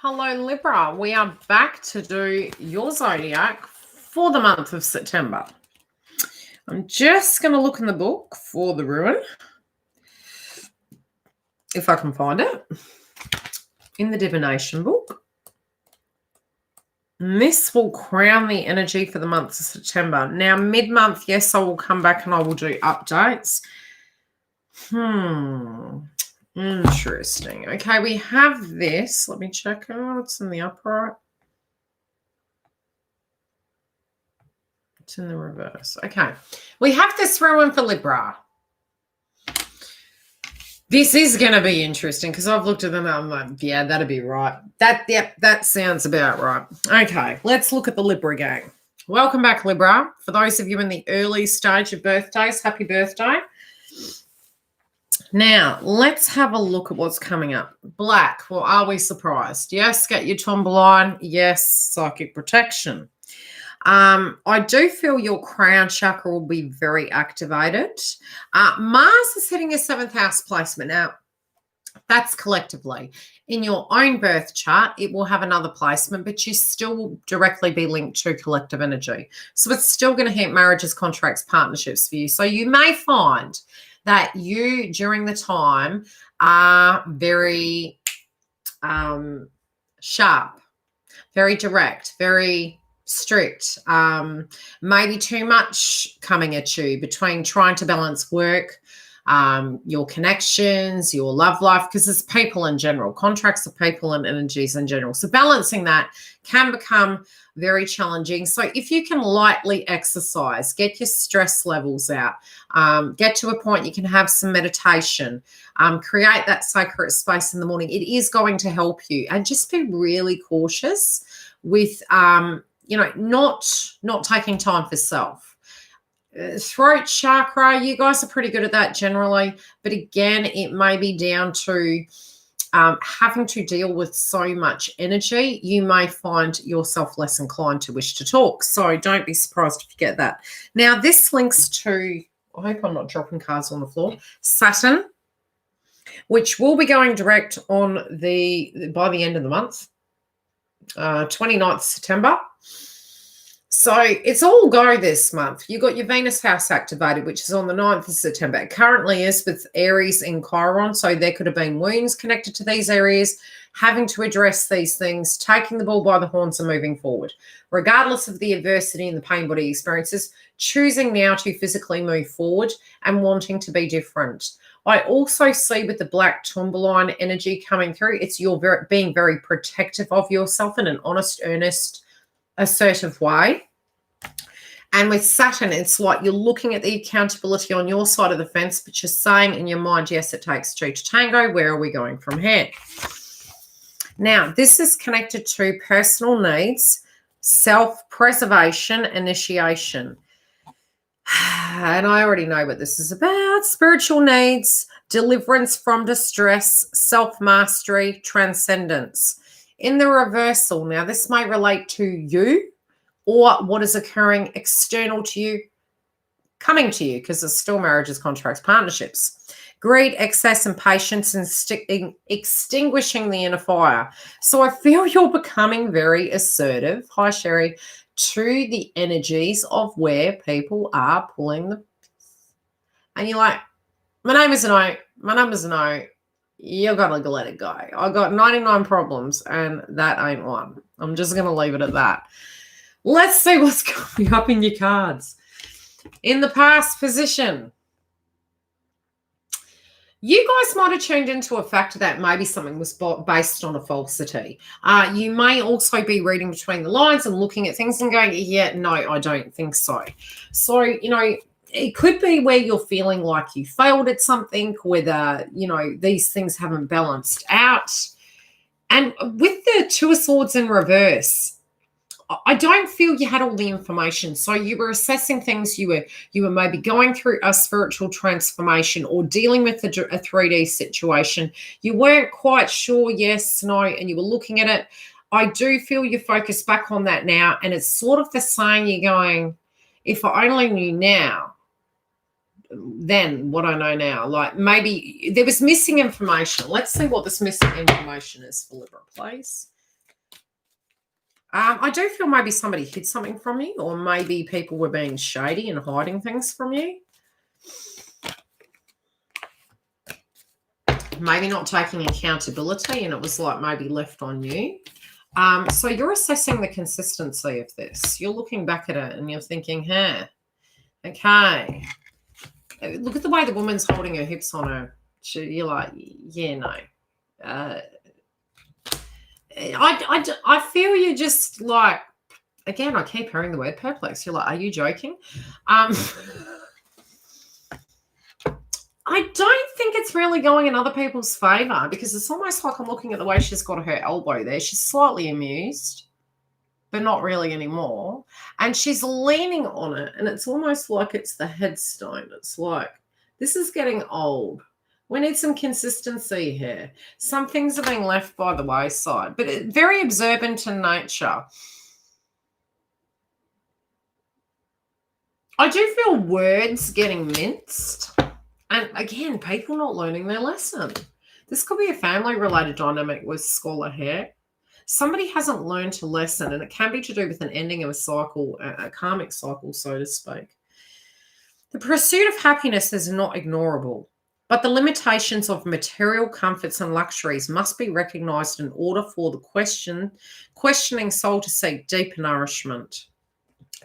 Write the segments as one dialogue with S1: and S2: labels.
S1: Hello, Libra. We are back to do your zodiac for the month of September. I'm just going to look in the book for the ruin, if I can find it, in the divination book. And this will crown the energy for the month of September. Now, mid-month, yes, I will come back and I will do updates. Interesting. Okay, we have this. Let me check. Oh, it's in the upright. It's in the reverse. Okay. We have this ruin for Libra. This is going to be interesting because I've looked at them and I'm like, yeah, that'd be right. That sounds about right. Okay, let's look at the Libra gang. Welcome back, Libra. For those of you in the early stage of birthdays, happy birthday. Now, let's have a look at what's coming up. Black. Well, are we surprised? Yes, get your tomboline. Yes, psychic protection. I do feel your crown chakra will be very activated. Mars is hitting a 7th house placement. Now, that's collectively. In your own birth chart, it will have another placement, but you still will directly be linked to collective energy. So it's still going to hit marriages, contracts, partnerships for you. So you may find that you, during the time, are very sharp, very direct, very strict, maybe too much coming at you between trying to balance work, your connections, your love life, because it's people in general. Contracts are people and energies in general. So balancing that can become very challenging. So if you can lightly exercise, get your stress levels out, get to a point you can have some meditation, create that sacred space in the morning, it is going to help you. And just be really cautious with, not taking time for self. Throat chakra, you guys are pretty good at that generally. But again, it may be down to having to deal with so much energy, you may find yourself less inclined to wish to talk. So don't be surprised if you get that. Now, this links to, I hope I'm not dropping cards on the floor, Saturn, which will be going direct on by the end of the month, 29th September. So it's all go this month. You've got your Venus house activated, which is on the 9th of September. It currently is with Aries in Chiron. So there could have been wounds connected to these areas, having to address these things, taking the bull by the horns and moving forward. Regardless of the adversity and the pain body experiences, choosing now to physically move forward and wanting to be different. I also see with the black tomboline energy coming through, it's being very protective of yourself in an honest, earnest, assertive way. And with Saturn, it's like you're looking at the accountability on your side of the fence, but you're saying in your mind, yes, it takes two to tango. Where are we going from here? Now, this is connected to personal needs, self-preservation, initiation. And I already know what this is about. Spiritual needs, deliverance from distress, self-mastery, transcendence. In the reversal, now this may relate to you or what is occurring external to you, coming to you, because it's still marriages, contracts, partnerships. Greed, excess, and patience, and extinguishing the inner fire. So I feel you're becoming very assertive, hi Sherry, to the energies of where people are pulling the... And you're like, my name is no, my number's no. You got to let it go. I got 99 problems and that ain't one. I'm just going to leave it at that. Let's see what's coming up in your cards. In the past position, you guys might have tuned into a fact that maybe something was based on a falsity. You may also be reading between the lines and looking at things and going, yeah, no, I don't think so. So, it could be where you're feeling like you failed at something, whether, these things haven't balanced out. And with the Two of Swords in reverse, I don't feel you had all the information. So you were assessing things. You were maybe going through a spiritual transformation or dealing with a 3D situation. You weren't quite sure, yes, no, and you were looking at it. I do feel you focus back on that now. And it's sort of the saying you're going, if I only knew now, then what I know now. Like maybe there was missing information. Let's see what this missing information is for Libra, please. I do feel maybe somebody hid something from you, or maybe people were being shady and hiding things from you. Maybe not taking accountability, and it was like maybe left on you. So you're assessing the consistency of this. You're looking back at it and you're thinking, huh, okay. Look at the way the woman's holding her hips on her. You're like, yeah, no. I feel you're just like, again, I keep hearing the word perplexed. You're like, are you joking? I don't think it's really going in other people's favour, because it's almost like I'm looking at the way she's got her elbow there. She's slightly amused, but not really anymore. And she's leaning on it, and it's almost like it's the headstone. It's like, this is getting old. We need some consistency here. Some things are being left by the wayside, but very observant in nature. I do feel words getting minced. And again, people not learning their lesson. This could be a family-related dynamic with scholar here. Somebody hasn't learned a lesson, and it can be to do with an ending of a cycle, a karmic cycle, so to speak. The pursuit of happiness is not ignorable, but the limitations of material comforts and luxuries must be recognized in order for the questioning soul to seek deeper nourishment.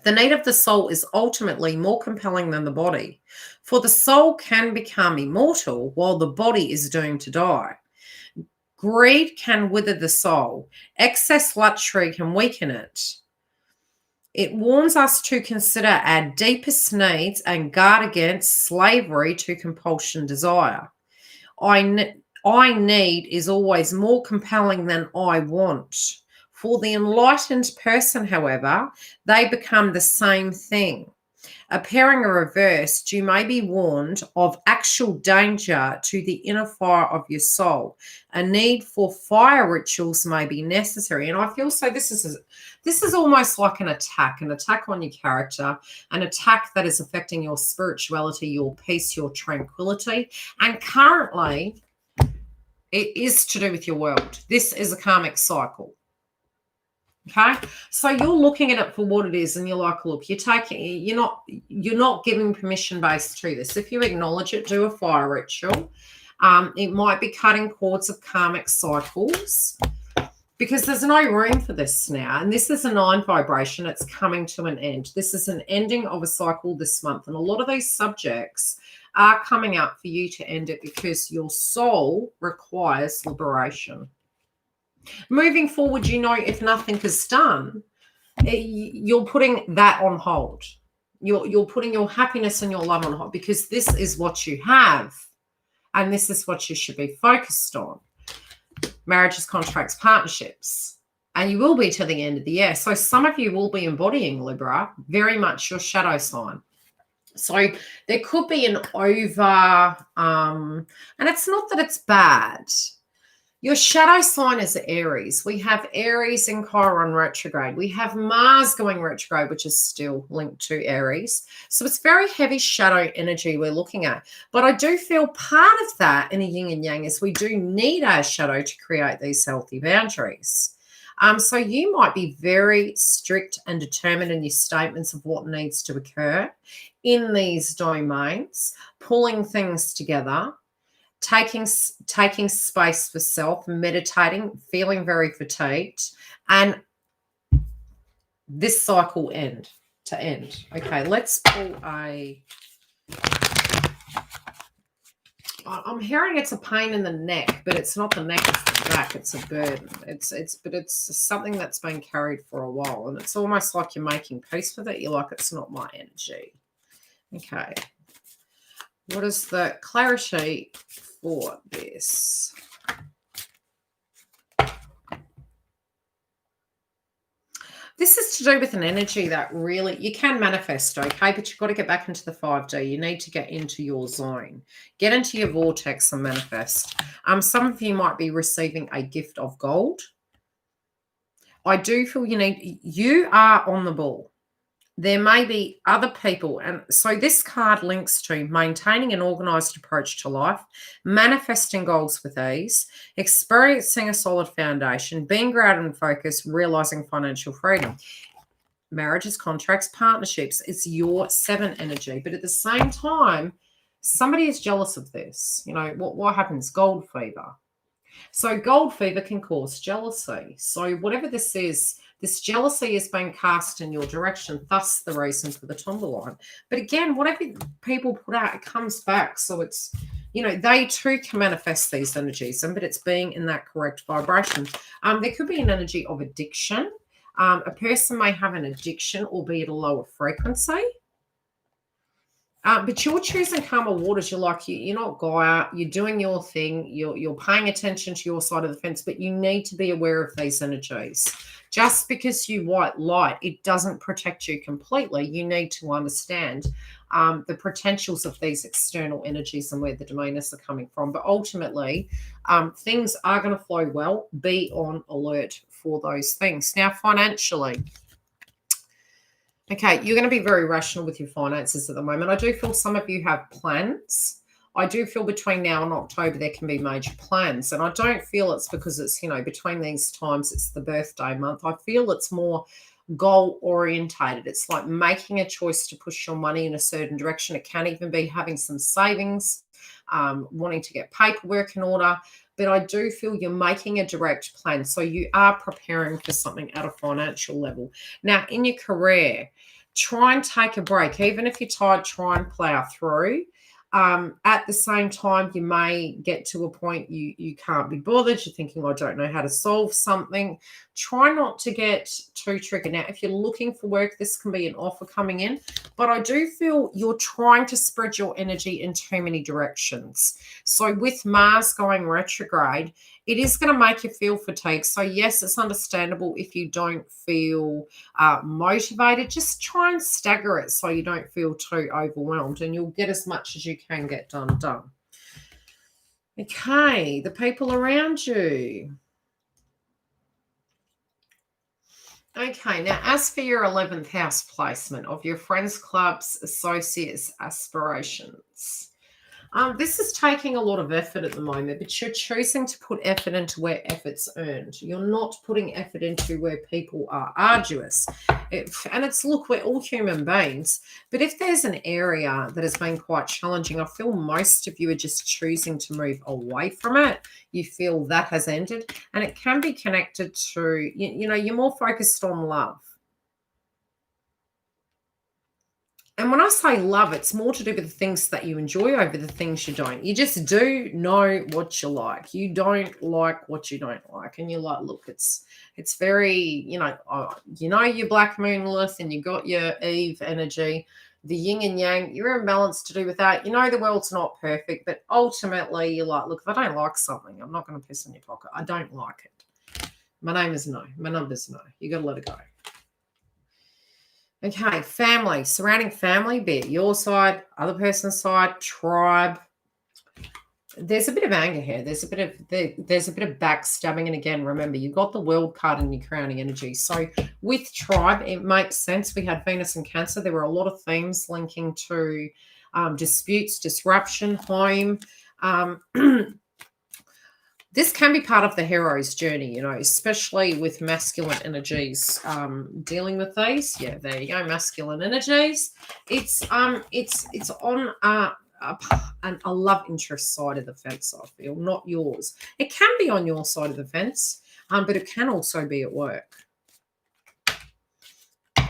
S1: The need of the soul is ultimately more compelling than the body, for the soul can become immortal while the body is doomed to die. Greed can wither the soul. Excess luxury can weaken it. It warns us to consider our deepest needs and guard against slavery to compulsion desire. I need is always more compelling than I want. For the enlightened person, however, they become the same thing. Appearing reversed, you may be warned of actual danger to the inner fire of your soul. A need for fire rituals may be necessary. And I feel so this is almost like an attack on your character, an attack that is affecting your spirituality, your peace, your tranquility. And currently, it is to do with your world. This is a karmic cycle. Okay, so you're looking at it for what it is, and you're like, look, you're not giving permission based to this. If you acknowledge it, do a fire ritual. It might be cutting cords of karmic cycles, because there's no room for this now. And this is a 9 vibration. It's coming to an end. This is an ending of a cycle this month. And a lot of these subjects are coming up for you to end it, because your soul requires liberation. Moving forward, if nothing is done, you're putting that on hold. You're putting your happiness and your love on hold, because this is what you have, and this is what you should be focused on. Marriages, contracts, partnerships, and you will be to the end of the year. So some of you will be embodying Libra, very much your shadow sign. So there could be an over, and it's not that it's bad. Your shadow sign is Aries. We have Aries in Chiron retrograde. We have Mars going retrograde, which is still linked to Aries. So it's very heavy shadow energy we're looking at. But I do feel part of that in a yin and yang is we do need our shadow to create these healthy boundaries. So you might be very strict and determined in your statements of what needs to occur in these domains, pulling things together, taking space for self, meditating, feeling very fatigued, and this cycle end. Okay, let's pull I'm hearing it's a pain in the neck, but it's not the neck, it's the back. It's a burden. It's something that's been carried for a while, and it's almost like you're making peace with it. You're like, it's not my energy. Okay. What is the clarity for this? This is to do with an energy that really, you can manifest, okay, but you've got to get back into the 5D. You need to get into your zone. Get into your vortex and manifest. Some of you might be receiving a gift of gold. I do feel you are on the ball. there may be other people. And so this card links to maintaining an organized approach to life, manifesting goals with ease, experiencing a solid foundation, being grounded and focused, realizing financial freedom. Marriages, contracts, partnerships, it's your 7 energy. But at the same time, somebody is jealous of this. You know, what happens? Gold fever. So gold fever can cause jealousy. So whatever this is, this jealousy is being cast in your direction, thus the reason for the tomboline. But again, whatever people put out, it comes back. So it's, you know, they too can manifest these energies, but it's being in that correct vibration. There could be an energy of addiction. A person may have an addiction, albeit a lower frequency. But you're choosing calmer waters. You're like, you're not Gaia. You're doing your thing. You're paying attention to your side of the fence, but you need to be aware of these energies. Just because you white light, it doesn't protect you completely. You need to understand the potentials of these external energies and where the domainers are coming from. But ultimately, things are going to flow well. Be on alert for those things. Now, financially, okay, you're going to be very rational with your finances at the moment. I do feel some of you have plans. I do feel between now and October there can be major plans. And I don't feel it's because it's, you know, between these times it's the birthday month. I feel it's more goal orientated. It's like making a choice to push your money in a certain direction. It can even be having some savings, wanting to get paperwork in order. But I do feel you're making a direct plan. So you are preparing for something at a financial level. Now, in your career, try and take a break. Even if you're tired, try and plow through. At the same time, you may get to a point you can't be bothered. You're thinking, I don't know how to solve something. Try not to get too triggered. Now, if you're looking for work, this can be an offer coming in. But I do feel you're trying to spread your energy in too many directions. So with Mars going retrograde, it is going to make you feel fatigued. So yes, it's understandable if you don't feel motivated. Just try and stagger it so you don't feel too overwhelmed, and you'll get as much as you can get done. Okay, the people around you. Okay, now as for your 11th house placement of your friends, clubs, associates, aspirations, this is taking a lot of effort at the moment, but you're choosing to put effort into where effort's earned. You're not putting effort into where people are arduous. Look, we're all human beings, but if there's an area that has been quite challenging, I feel most of you are just choosing to move away from it. You feel that has ended, and it can be connected to, you know, you're more focused on love. And when I say love, it's more to do with the things that you enjoy over the things you don't. You just do know what you like. You don't like what you don't like. And you're like, look, it's very, you know your black moon Lilith, and you got your Eve energy, the yin and yang. You're in balance to do with that. You know the world's not perfect, but ultimately you're like, look, if I don't like something, I'm not going to piss in your pocket. I don't like it. My name is no. My number's no. You got to let it go. Okay, family, surrounding family, be it your side, other person's side, tribe. There's a bit of anger here. There's a bit of backstabbing. And again, remember, you've got the world card in your crowning energy. So with tribe, it makes sense. We had Venus and Cancer. There were a lot of themes linking to disputes, disruption, home. This can be part of the hero's journey, you know, especially with masculine energies dealing with these. Yeah, there you go, masculine energies. It's on a love interest side of the fence, I feel, not yours. It can be on your side of the fence, but it can also be at work.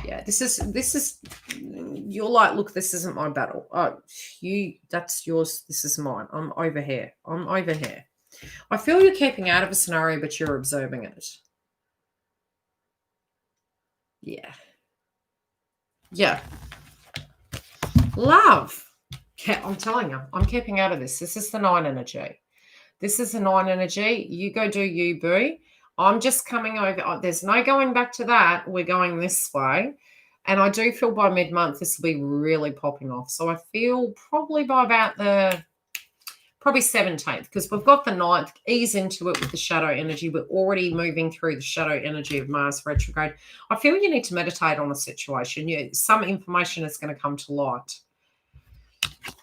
S1: Yeah, this is you're like, look, this isn't my battle. Oh, that's yours. This is mine. I'm over here. I feel you're keeping out of a scenario, but you're observing it. Yeah. Love. I'm telling you, I'm keeping out of this. This is the 9 energy. You go do you, boo. I'm just coming over. There's no going back to that. We're going this way. And I do feel by mid-month this will be really popping off. So I feel probably by about the probably 17th, because we've got the 9th. Ease into it with the shadow energy. We're already moving through the shadow energy of Mars retrograde. I feel you need to meditate on the situation. Some information is going to come to light.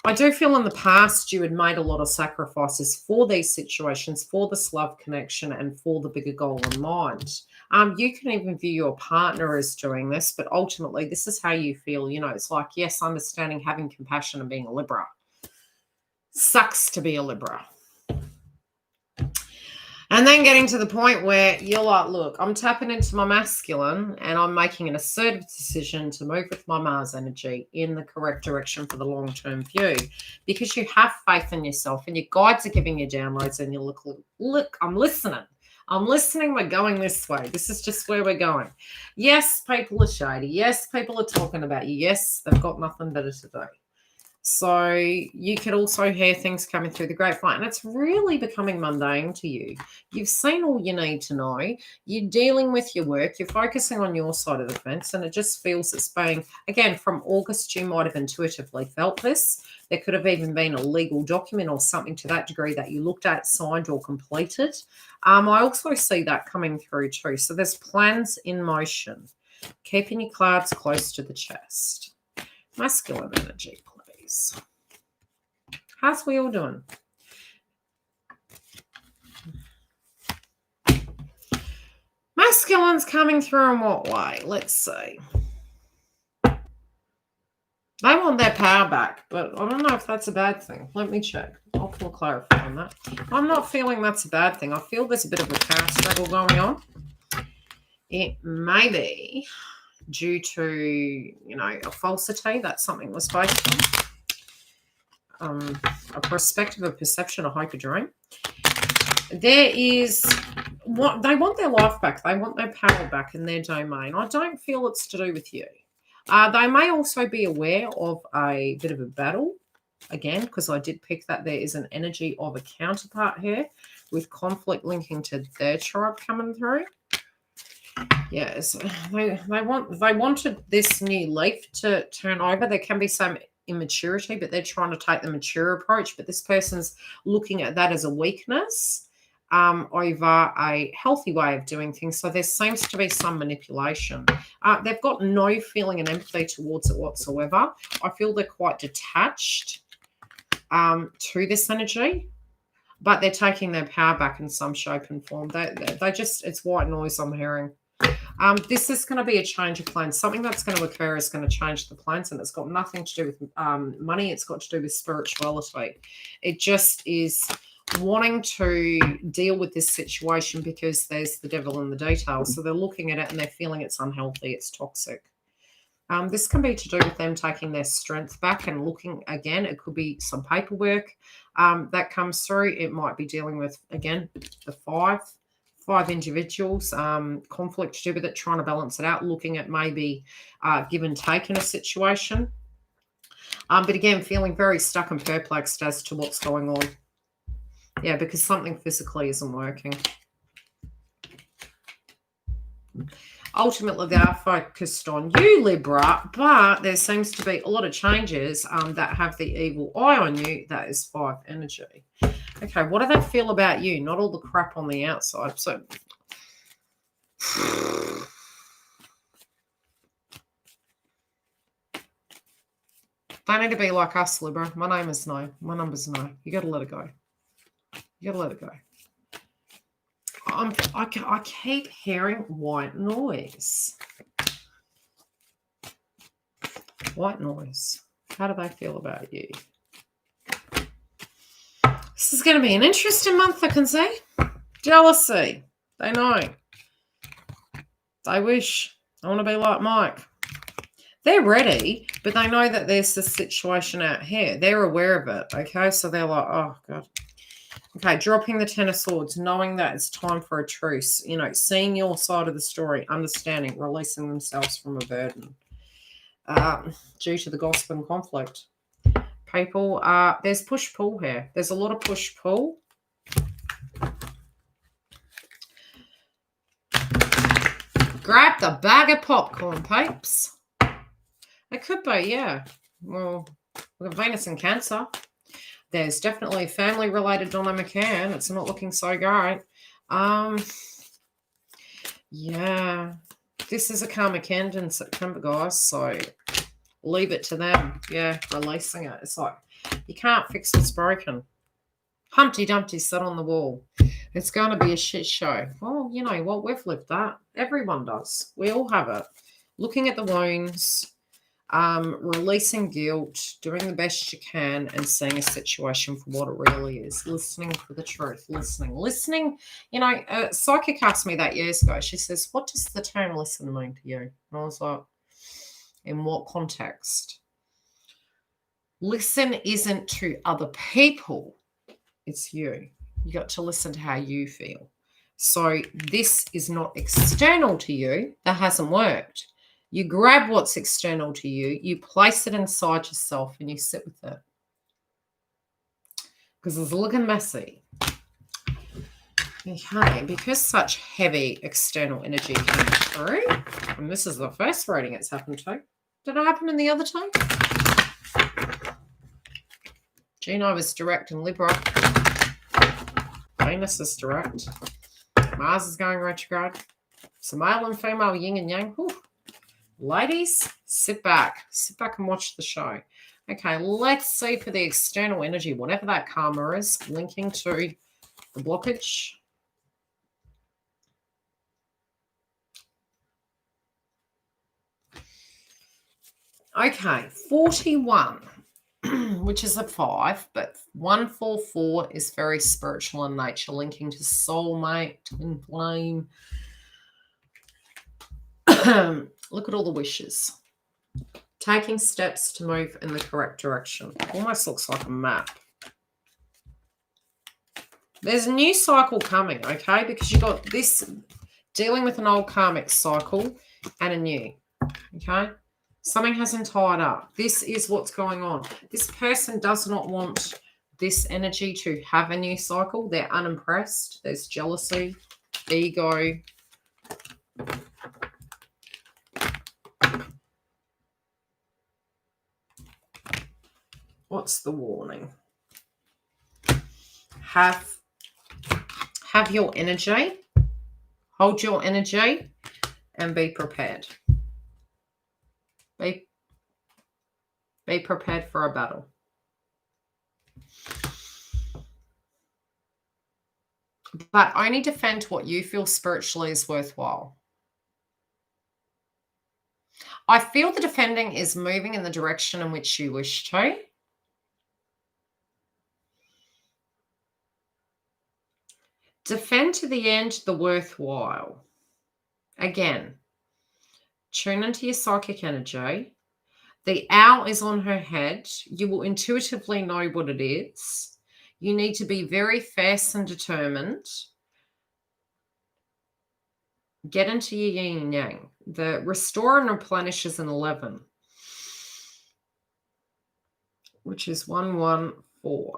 S1: I do feel in the past you had made a lot of sacrifices for these situations, for this love connection, and for the bigger goal in mind. You can even view your partner as doing this, but ultimately this is how you feel. It's like, yes, understanding, having compassion, and being a Libra. Sucks to be a Libra. And then getting to the point where you're like, look, I'm tapping into my masculine and I'm making an assertive decision to move with my Mars energy in the correct direction for the long-term view, because you have faith in yourself and your guides are giving you downloads and you look, I'm listening. We're going this way. This is just where we're going. Yes, people are shady. Yes, people are talking about you. Yes, they've got nothing better to do. So you could also hear things coming through the grapevine, and it's really becoming mundane to you. You've seen all you need to know. You're dealing with your work. You're focusing on your side of the fence, and it just feels it's being, again, from August, you might have intuitively felt this. There could have even been a legal document or something to that degree that you looked at, signed, or completed. I also see that coming through too. So there's plans in motion. Keeping your cards close to the chest. Masculine energy, please. How's we all doing? Masculine's coming through in what way? Let's see. They want their power back, but I don't know if that's a bad thing. Let me check. I'll clarify on that. I'm not feeling that's a bad thing. I feel there's a bit of a power struggle going on. It may be due to, a falsity that something was based on. A perspective, a perception, a hope, a dream. There is what they want their life back. They want their power back in their domain. I don't feel it's to do with you. They may also be aware of a bit of a battle, again, because I did pick that there is an energy of a counterpart here with conflict linking to their tribe coming through. Yes, they wanted this new leaf to turn over. There can be some immaturity, but they're trying to take the mature approach. But this person's looking at that as a weakness over a healthy way of doing things. So there seems to be some manipulation. They've got no feeling and empathy towards it whatsoever. I feel they're quite detached to this energy, but they're taking their power back in some shape and form. They just, it's white noise I'm hearing. This is going to be a change of plans. Something that's going to occur is going to change the plans, and it's got nothing to do with money. It's got to do with spirituality. It just is wanting to deal with this situation because there's the devil in the details. So they're looking at it and they're feeling it's unhealthy, it's toxic. This can be to do with them taking their strength back and looking again. It could be some paperwork that comes through. It might be dealing with, again, the five individuals, conflict to do with it, trying to balance it out, looking at maybe give and take in a situation. But again, feeling very stuck and perplexed as to what's going on. Yeah, because something physically isn't working. Ultimately, they are focused on you, Libra, but there seems to be a lot of changes that have the evil eye on you. That is 5 energy. Okay, what do they feel about you? Not all the crap on the outside. So, they need to be like us, Libra. My name is no. My number's no. You got to let it go. You got to let it go. I keep hearing white noise. White noise. How do they feel about you? This is going to be an interesting month, I can see. Jealousy. They know. They wish. I want to be like Mike. They're ready, but they know that there's this situation out here. They're aware of it, okay? So they're like, oh, God. Okay, dropping the 10 of Swords, knowing that it's time for a truce, seeing your side of the story, understanding, releasing themselves from a burden due to the gossip and conflict. People, there's push-pull here. There's a lot of push-pull. Grab the bag of popcorn, peeps. It could be, yeah. Well, we've got Venus in Cancer. There's definitely a family-related dynamic here. It's not looking so great. Yeah. This is a karmic end in September, guys, so leave it to them. Yeah, releasing it. It's like, you can't fix what's broken. Humpty Dumpty sat on the wall. It's going to be a shit show. Well, you know what? We've lived that. Everyone does. We all have it. Looking at the wounds, releasing guilt, doing the best you can, and seeing a situation for what it really is. Listening for the truth. Listening. You know, a psychic asked me that years ago. She says, what does the term listen mean to you? And I was like, in what context? Listen isn't to other people. It's you. You got to listen to how you feel. So this is not external to you. That hasn't worked. You grab what's external to you, you place it inside yourself, and you sit with it. Because it's looking messy. Okay, because such heavy external energy came through, and this is the first reading it's happened to. Did it happen in the other two? Gino was direct in Libra. Venus is direct. Mars is going retrograde. So male and female, yin and yang. Whew. Ladies, sit back. Sit back and watch the show. Okay, let's see for the external energy, whatever that karma is, linking to the blockage. Okay, 41, which is a 5, but 144 is very spiritual in nature, linking to soulmate, twin flame. Look at all the wishes. Taking steps to move in the correct direction. Almost looks like a map. There's a new cycle coming, okay? Because you've got this dealing with an old karmic cycle and a new, okay? Something hasn't tied up. This is what's going on. This person does not want this energy to have a new cycle. They're unimpressed. There's jealousy, ego. What's the warning? Have your energy, hold your energy, and be prepared. Be prepared for a battle. But only defend what you feel spiritually is worthwhile. I feel the defending is moving in the direction in which you wish to. Defend to the end the worthwhile. Again, tune into your psychic energy. The owl is on her head. You will intuitively know what it is. You need to be very fierce and determined. Get into your yin and yang. The restore and replenish is an 11, which is 114.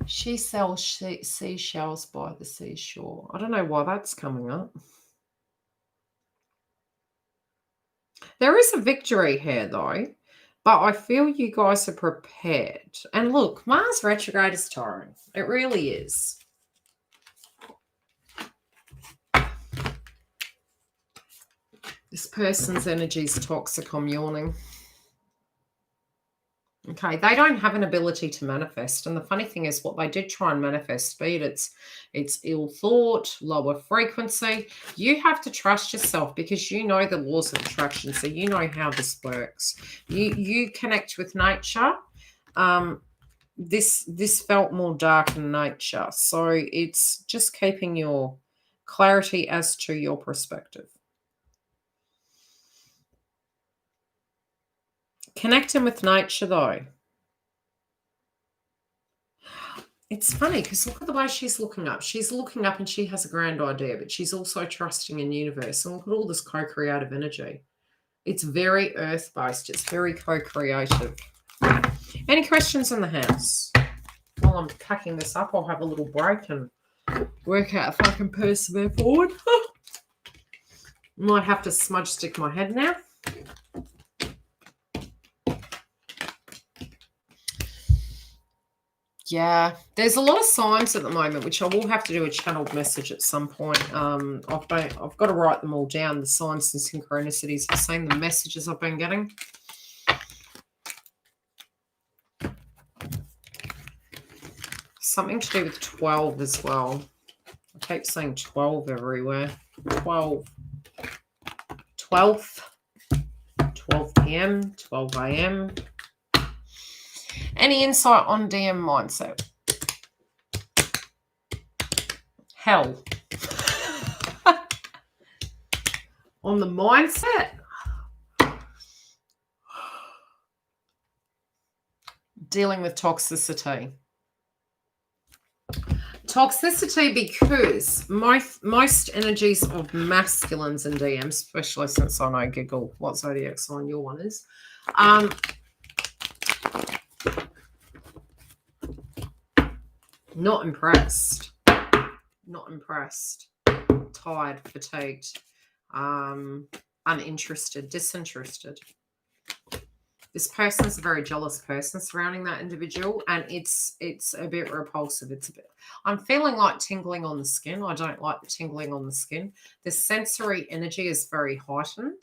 S1: She sells seashells by the seashore. I don't know why that's coming up. There is a victory here, though, but I feel you guys are prepared. And look, Mars retrograde is tiring. It really is. This person's energy is toxic. I'm yawning. Okay, they don't have an ability to manifest. And the funny thing is what they did try and manifest, be it it's ill thought, lower frequency. You have to trust yourself because you know the laws of attraction. So you know how this works. You connect with nature. This felt more dark in nature. So it's just keeping your clarity as to your perspective. Connecting with nature, though. It's funny because look at the way she's looking up. She's looking up and she has a grand idea, but she's also trusting in universe. And look at all this co-creative energy. It's very earth-based. It's very co-creative. Any questions in the house? While I'm packing this up, I'll have a little break and work out if I can persevere forward. Might have to smudge stick my head now. Yeah, there's a lot of signs at the moment, which I will have to do a channeled message at some point. I've got to write them all down, the signs and synchronicities. I've seen the messages I've been getting. Something to do with 12 as well. I keep saying 12 everywhere. 12. 12th. 12 p.m. 12 a.m. Any insight on DM mindset? Hell. On the mindset? Dealing with toxicity. Toxicity because most energies of masculines in DM, especially since I know Giggle what zodiac sign your one is, not impressed. Not impressed. Tired, fatigued, uninterested, disinterested. This person is a very jealous person surrounding that individual, and it's a bit repulsive. I'm feeling like tingling on the skin. I don't like the tingling on the skin. The sensory energy is very heightened.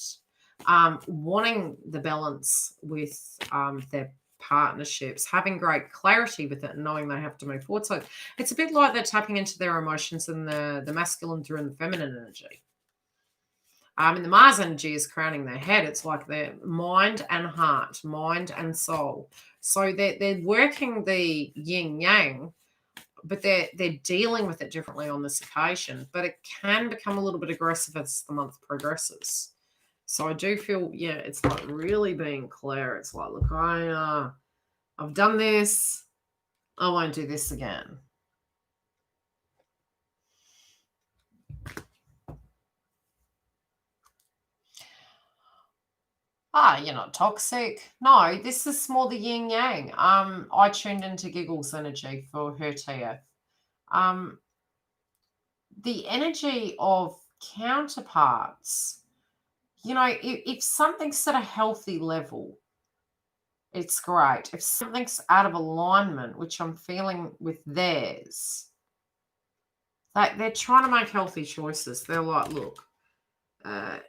S1: Wanting the balance with their partnerships, having great clarity with it and knowing they have to move forward. So it's a bit like they're tapping into their emotions and the masculine through the feminine energy. And the Mars energy is crowning their head. It's like their mind and heart, mind and soul. So they're working the yin yang, but they're dealing with it differently on this occasion. But it can become a little bit aggressive as the month progresses. So I do feel, yeah, it's like really being clear. It's like, look, I've done this. I won't do this again. You're not toxic. No, this is more the yin yang. I tuned into Giggle's energy for her TF. The energy of counterparts, if something's at a healthy level, it's great. If something's out of alignment, which I'm feeling with theirs, they're trying to make healthy choices. They're like, look,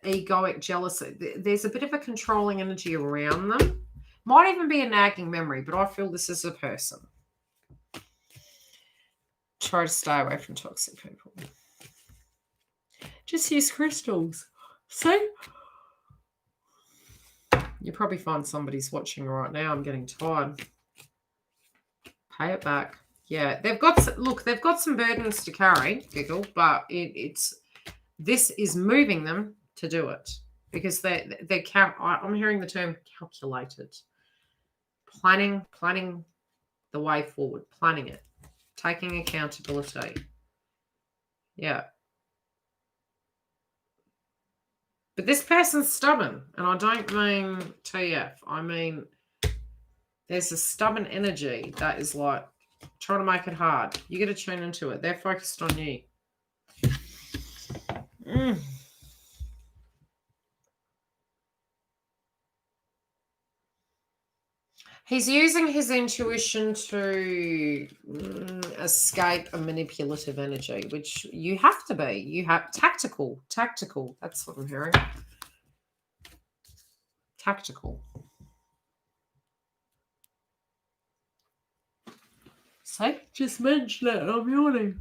S1: egoic, jealous. There's a bit of a controlling energy around them. Might even be a nagging memory, but I feel this is a person. Try to stay away from toxic people. Just use crystals. See? You probably find somebody's watching right now. I'm getting tired. Pay it back. Yeah, they've got some burdens to carry, Giggle, but this is moving them to do it because I'm hearing the term calculated. Planning the way forward, planning it, taking accountability. Yeah. But this person's stubborn, and I don't mean TF. I mean, there's a stubborn energy that is like trying to make it hard. You got to tune into it. They're focused on you. He's using his intuition to escape a manipulative energy, which you have to be. You have tactical. That's what I'm hearing. Tactical. So just mention it. I'm yawning.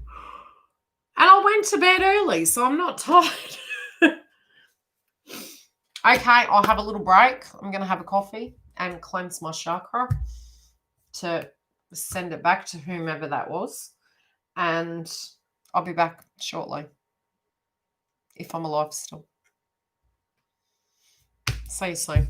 S1: And I went to bed early, so I'm not tired. Okay, I'll have a little break. I'm going to have a coffee and cleanse my chakra to send it back to whomever that was. And I'll be back shortly, if I'm alive still. See you soon.